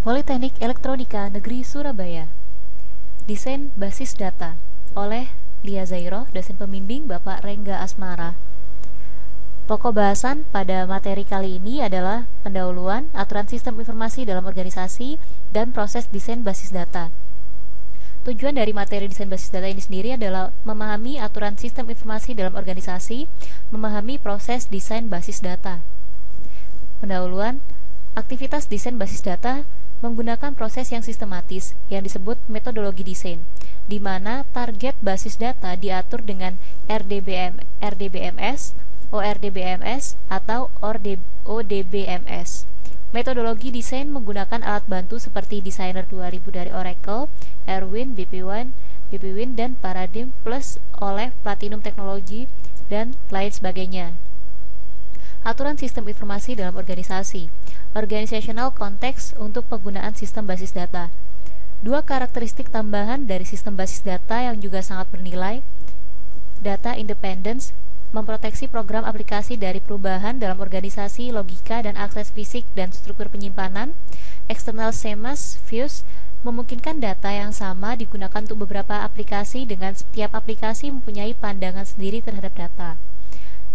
Politeknik Elektronika Negeri Surabaya. Desain Basis Data oleh Lia Zairo, dosen pembimbing Bapak Rengga Asmara. Pokok bahasan pada materi kali ini adalah pendahuluan, aturan sistem informasi dalam organisasi, dan proses desain basis data. Tujuan dari materi desain basis data ini sendiri adalah memahami aturan sistem informasi dalam organisasi, memahami proses desain basis data. Pendahuluan, aktivitas desain basis data menggunakan proses yang sistematis yang disebut metodologi desain, di mana target basis data diatur dengan RDBMS, ORDBMS, atau ODBMS. Metodologi desain menggunakan alat bantu seperti Designer 2000 dari Oracle, Erwin, BPWin, dan Paradigm Plus oleh Platinum Technology, dan lain sebagainya. Aturan sistem informasi dalam organisasi. Organizational context untuk penggunaan sistem basis data. Dua karakteristik tambahan dari sistem basis data yang juga sangat bernilai: data independence, memproteksi program aplikasi dari perubahan dalam organisasi, logika, dan akses fisik dan struktur penyimpanan. External schemas, views, memungkinkan data yang sama digunakan untuk beberapa aplikasi dengan setiap aplikasi mempunyai pandangan sendiri terhadap data.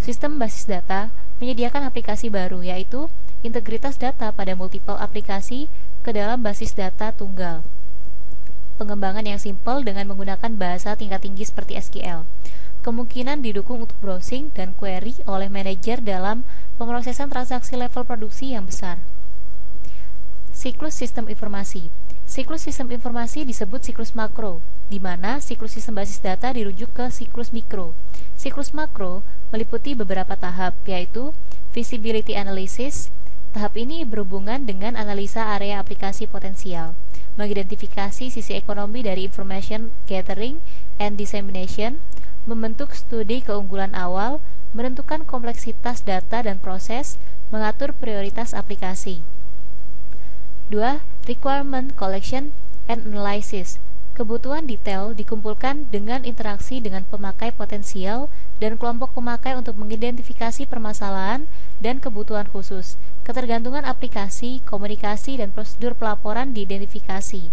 Sistem basis data menyediakan aplikasi baru, yaitu integritas data pada multiple aplikasi ke dalam basis data tunggal. Pengembangan yang simpel dengan menggunakan bahasa tingkat tinggi seperti SQL. Kemungkinan didukung untuk browsing dan query oleh manajer dalam pemrosesan transaksi level produksi yang besar. Siklus sistem informasi. Siklus sistem informasi disebut siklus makro, di mana siklus sistem basis data dirujuk ke siklus mikro. Siklus makro meliputi beberapa tahap, yaitu feasibility analysis. Tahap ini berhubungan dengan analisa area aplikasi potensial, mengidentifikasi sisi ekonomi dari information gathering and dissemination, membentuk studi keunggulan awal, menentukan kompleksitas data dan proses, mengatur prioritas aplikasi. 2. Requirement collection and analysis. Kebutuhan detail dikumpulkan dengan interaksi dengan pemakai potensial dan kelompok pemakai untuk mengidentifikasi permasalahan dan kebutuhan khusus. Ketergantungan aplikasi, komunikasi, dan prosedur pelaporan diidentifikasi.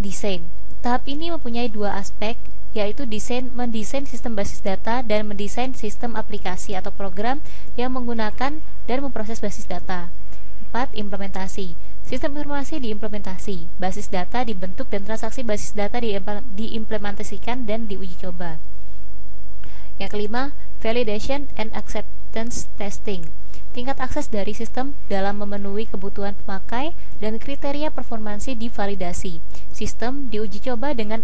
Desain. Tahap ini mempunyai dua aspek, yaitu mendesain sistem basis data dan mendesain sistem aplikasi atau program yang menggunakan dan memproses basis data. 4. Implementasi. Sistem informasi diimplementasi, basis data dibentuk, dan transaksi basis data diimplementasikan dan diuji coba. Yang kelima, validation and acceptance testing. Tingkat akses dari sistem dalam memenuhi kebutuhan pemakai dan kriteria performansi divalidasi. Sistem diuji coba dengan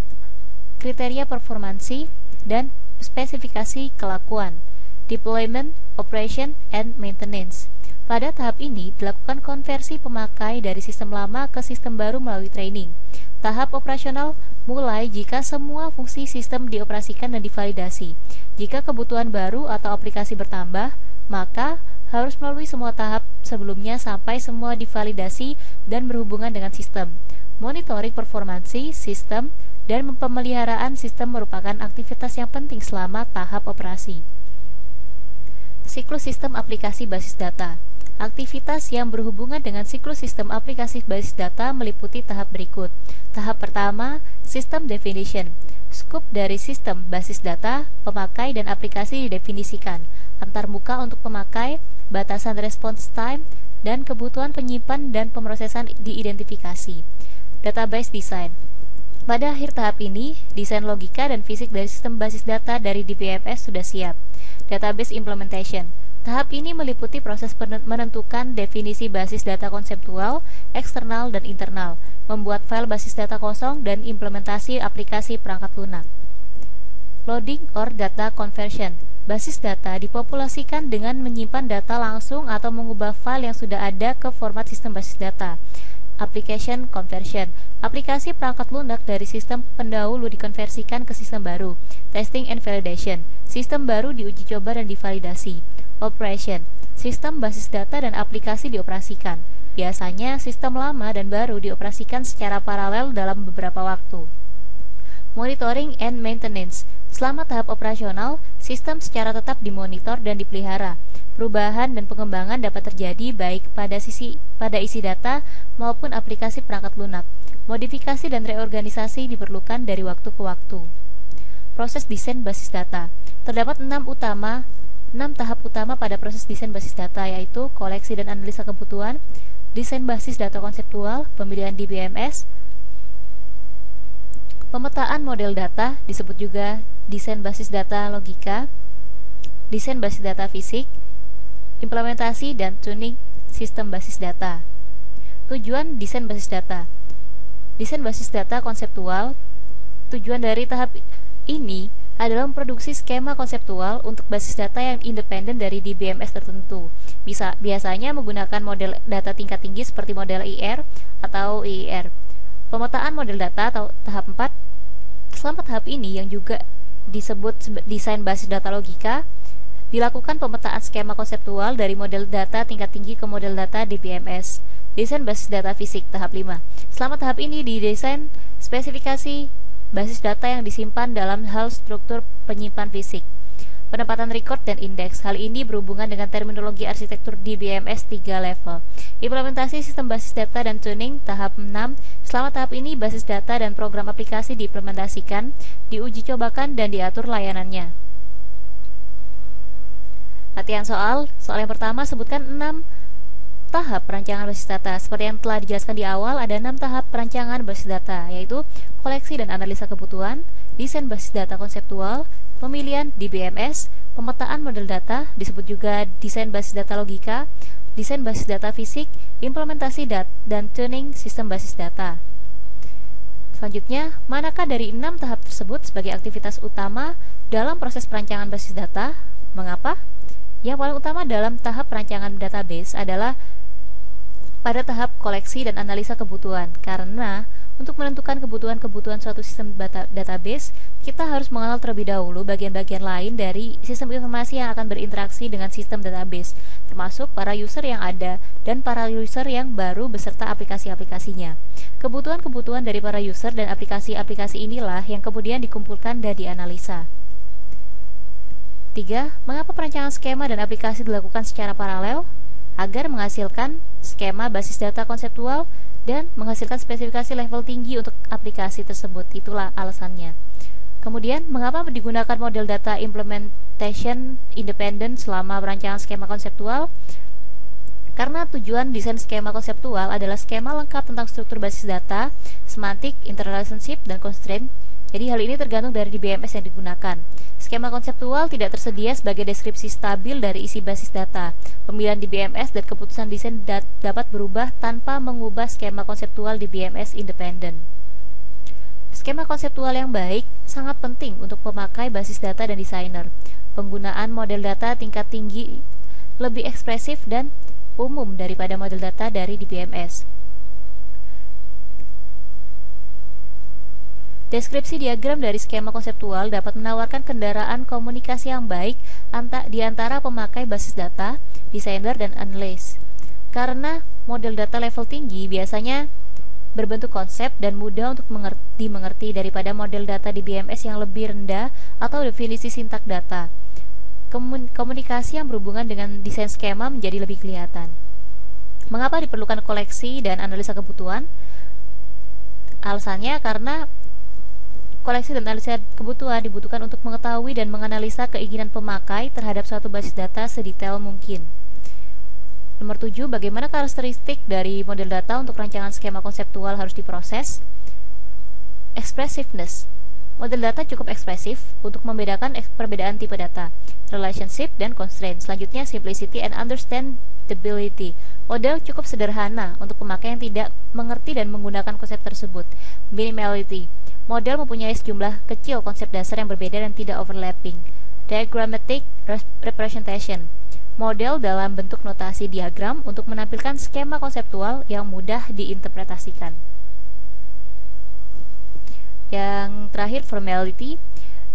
kriteria performansi dan spesifikasi kelakuan. Deployment, operation, and maintenance. Pada tahap ini dilakukan konversi pemakai dari sistem lama ke sistem baru melalui training. Tahap operasional mulai jika semua fungsi sistem dioperasikan dan divalidasi. Jika kebutuhan baru atau aplikasi bertambah, maka harus melalui semua tahap sebelumnya sampai semua divalidasi dan berhubungan dengan sistem. Monitoring performansi sistem dan pemeliharaan sistem merupakan aktivitas yang penting selama tahap operasi. Siklus sistem aplikasi basis data. Aktivitas yang berhubungan dengan siklus sistem aplikasi basis data meliputi tahap berikut. Tahap pertama, system definition. Skop dari sistem basis data, pemakai, dan aplikasi didefinisikan. Antarmuka untuk pemakai, batasan response time, dan kebutuhan penyimpan dan pemrosesan diidentifikasi. Database design. Pada akhir tahap ini, desain logika dan fisik dari sistem basis data dari DBMS sudah siap. Database implementation. Tahap ini meliputi proses menentukan definisi basis data konseptual, eksternal dan internal, membuat file basis data kosong, dan implementasi aplikasi perangkat lunak. Loading or data conversion. Basis data dipopulasikan dengan menyimpan data langsung atau mengubah file yang sudah ada ke format sistem basis data. Application conversion. Aplikasi perangkat lunak dari sistem pendahulu dikonversikan ke sistem baru. Testing and validation. Sistem baru diuji coba dan divalidasi. Operation. Sistem basis data dan aplikasi dioperasikan. Biasanya sistem lama dan baru dioperasikan secara paralel dalam beberapa waktu. Monitoring and maintenance. Selama tahap operasional, sistem secara tetap dimonitor dan dipelihara. Perubahan dan pengembangan dapat terjadi baik pada isi data maupun aplikasi perangkat lunak. Modifikasi dan reorganisasi diperlukan dari waktu ke waktu. Proses desain basis data. Terdapat 6 tahap utama pada proses desain basis data, yaitu koleksi dan analisa kebutuhan, desain basis data konseptual, pemilihan DBMS, pemetaan model data, disebut juga desain basis data logika, desain basis data fisik, implementasi dan tuning sistem basis data. Tujuan desain basis data. Desain basis data konseptual. Tujuan dari tahap ini adalah memproduksi skema konseptual untuk basis data yang independen dari DBMS tertentu. Biasanya menggunakan model data tingkat tinggi seperti model IR atau IIR. Pemetaan model data atau tahap 4. Selama tahap ini yang juga disebut desain basis data logika, dilakukan pemetaan skema konseptual dari model data tingkat tinggi ke model data DBMS. Desain basis data fisik tahap 5. Selama tahap ini didesain spesifikasi basis data yang disimpan dalam hal struktur penyimpan fisik. Penempatan record dan indeks. Hal ini berhubungan dengan terminologi arsitektur DBMS 3 level. Implementasi sistem basis data dan tuning tahap 6. Selama tahap ini basis data dan program aplikasi diimplementasikan, diuji cobakan dan diatur layanannya. Latihan soal yang pertama, sebutkan 6 tahap perancangan basis data. Seperti yang telah dijelaskan di awal, ada 6 tahap perancangan basis data, yaitu koleksi dan analisa kebutuhan, desain basis data konseptual, pemilihan DBMS, pemetaan model data, disebut juga desain basis data logika, desain basis data fisik, implementasi dan tuning sistem basis data. Selanjutnya, manakah dari 6 tahap tersebut sebagai aktivitas utama dalam proses perancangan basis data? Mengapa? Yang paling utama dalam tahap perancangan database adalah pada tahap koleksi dan analisa kebutuhan, karena untuk menentukan kebutuhan-kebutuhan suatu sistem database, kita harus mengenal terlebih dahulu bagian-bagian lain dari sistem informasi yang akan berinteraksi dengan sistem database, termasuk para user yang ada dan para user yang baru beserta aplikasi-aplikasinya. Kebutuhan-kebutuhan dari para user dan aplikasi-aplikasi inilah yang kemudian dikumpulkan dan dianalisa. 3. Mengapa perancangan skema dan aplikasi dilakukan secara paralel? Agar menghasilkan skema basis data konseptual dan menghasilkan spesifikasi level tinggi untuk aplikasi tersebut. Itulah alasannya. Kemudian, mengapa digunakan model data implementation independent selama perancangan skema konseptual? Karena tujuan desain skema konseptual adalah skema lengkap tentang struktur basis data, semantik, interrelationship, dan constraint. Jadi hal ini tergantung dari DBMS yang digunakan. Skema konseptual tidak tersedia sebagai deskripsi stabil dari isi basis data. Pemilihan DBMS dan keputusan desain dapat berubah tanpa mengubah skema konseptual DBMS independen. Skema konseptual yang baik sangat penting untuk pemakai basis data dan desainer. Penggunaan model data tingkat tinggi lebih ekspresif dan umum daripada model data dari DBMS. Deskripsi diagram dari skema konseptual dapat menawarkan kendaraan komunikasi yang baik di antara pemakai basis data, desainer, dan analis. Karena model data level tinggi biasanya berbentuk konsep dan mudah untuk dimengerti daripada model data di BMS yang lebih rendah atau definisi sintak data. Komunikasi yang berhubungan dengan desain skema menjadi lebih kelihatan. Mengapa diperlukan koleksi dan analisa kebutuhan? Alasannya karena koleksi dan analisa kebutuhan dibutuhkan untuk mengetahui dan menganalisa keinginan pemakai terhadap suatu basis data sedetail mungkin. Nomor 7, bagaimana karakteristik dari model data untuk rancangan skema konseptual harus diproses? Expressiveness. Model data cukup ekspresif untuk membedakan perbedaan tipe data, relationship, dan constraint. Selanjutnya, simplicity and understandability. Model cukup sederhana untuk pemakai yang tidak mengerti dan menggunakan konsep tersebut. Minimality. Model mempunyai sejumlah kecil konsep dasar yang berbeda dan tidak overlapping. Diagrammatic representation. Model dalam bentuk notasi diagram untuk menampilkan skema konseptual yang mudah diinterpretasikan. Yang terakhir, formality.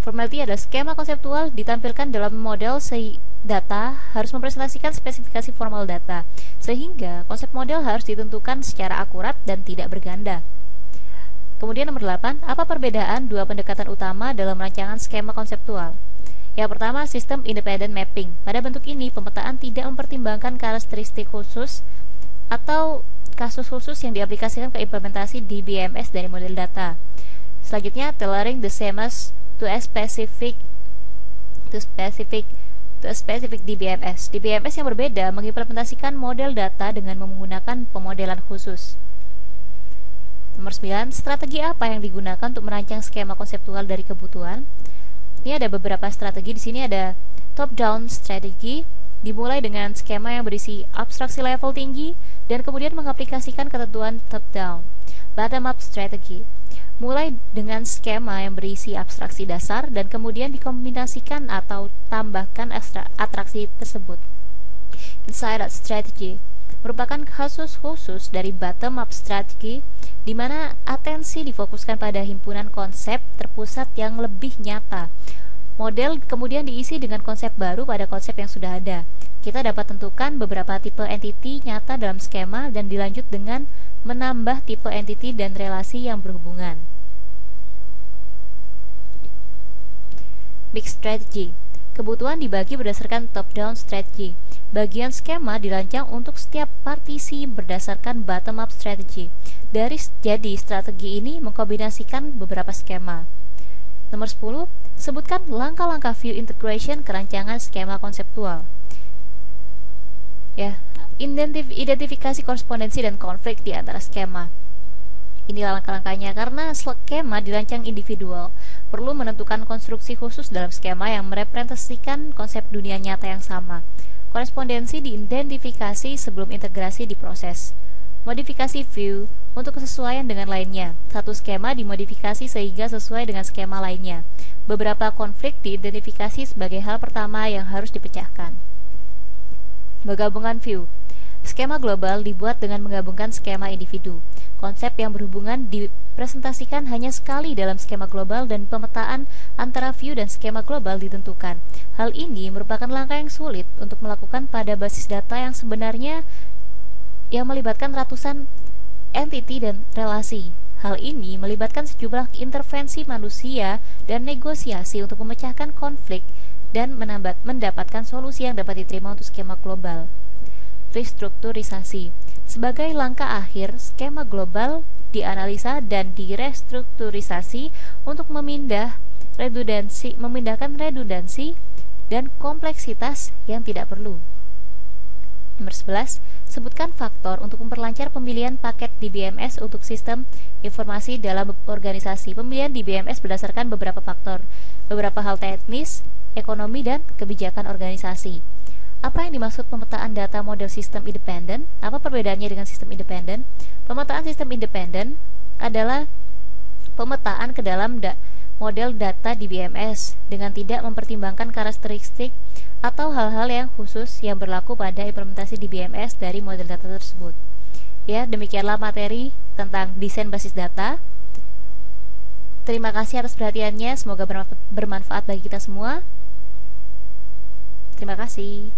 Formality adalah skema konseptual ditampilkan dalam model data harus mempresentasikan spesifikasi formal data, sehingga konsep model harus ditentukan secara akurat dan tidak berganda. Kemudian nomor 8, apa perbedaan dua pendekatan utama dalam rancangan skema konseptual? Yang pertama, sistem independent mapping. Pada bentuk ini, pemetaan tidak mempertimbangkan karakteristik khusus atau kasus khusus yang diaplikasikan ke implementasi di BMS dari model data. Selanjutnya, tailoring the schemas to a specific DBMS. DBMS yang berbeda mengimplementasikan model data dengan menggunakan pemodelan khusus. Nomor 9, strategi apa yang digunakan untuk merancang skema konseptual dari kebutuhan? Ini ada beberapa strategi. Di sini ada top-down strategi, dimulai dengan skema yang berisi abstraksi level tinggi dan kemudian mengaplikasikan ketentuan top-down. Bottom-up strategi, mulai dengan skema yang berisi abstraksi dasar dan kemudian dikombinasikan atau tambahkan atraksi tersebut. Inside-out strategy merupakan kasus khusus dari bottom-up strategi di mana atensi difokuskan pada himpunan konsep terpusat yang lebih nyata. Model kemudian diisi dengan konsep baru pada konsep yang sudah ada. Kita dapat tentukan beberapa tipe entity nyata dalam skema dan dilanjut dengan menambah tipe entity dan relasi yang berhubungan. Mixed strategy. Kebutuhan dibagi berdasarkan top-down strategy. Bagian skema dirancang untuk setiap partisi berdasarkan bottom-up strategy. Jadi strategi ini mengkombinasikan beberapa skema. Nomor 10, sebutkan langkah-langkah view integration ke rancangan skema konseptual. Ya, identifikasi korespondensi dan konflik di antara skema. Inilah langkah-langkahnya. Karena skema dirancang individual, perlu menentukan konstruksi khusus dalam skema yang merepresentasikan konsep dunia nyata yang sama. Korespondensi diidentifikasi sebelum integrasi diproses. Modifikasi view untuk kesesuaian dengan lainnya. Satu skema dimodifikasi sehingga sesuai dengan skema lainnya. Beberapa konflik diidentifikasi sebagai hal pertama yang harus dipecahkan. Penggabungan view. Skema global dibuat dengan menggabungkan skema individu. Konsep yang berhubungan dipresentasikan hanya sekali dalam skema global dan pemetaan antara view dan skema global ditentukan. Hal ini merupakan langkah yang sulit untuk melakukan pada basis data yang sebenarnya yang melibatkan ratusan entity dan relasi. Hal ini melibatkan sejumlah intervensi manusia dan negosiasi untuk memecahkan konflik dan mendapatkan solusi yang dapat diterima untuk skema global. Restrukturisasi. Sebagai langkah akhir, skema global dianalisa dan direstrukturisasi untuk memindahkan redundansi dan kompleksitas yang tidak perlu. Nomor 11, sebutkan faktor untuk memperlancar pemilihan paket di BMS untuk sistem informasi dalam organisasi. Pemilihan di BMS berdasarkan beberapa faktor, beberapa hal teknis, ekonomi, dan kebijakan organisasi. Apa yang dimaksud pemetaan data model sistem independen? Apa perbedaannya dengan sistem independen? Pemetaan sistem independen adalah pemetaan ke dalam model data di BMS dengan tidak mempertimbangkan karakteristik atau hal-hal yang khusus yang berlaku pada implementasi di BMS dari model data tersebut. Ya, demikianlah materi tentang desain basis data. Terima kasih atas perhatiannya, semoga bermanfaat bagi kita semua. Terima kasih.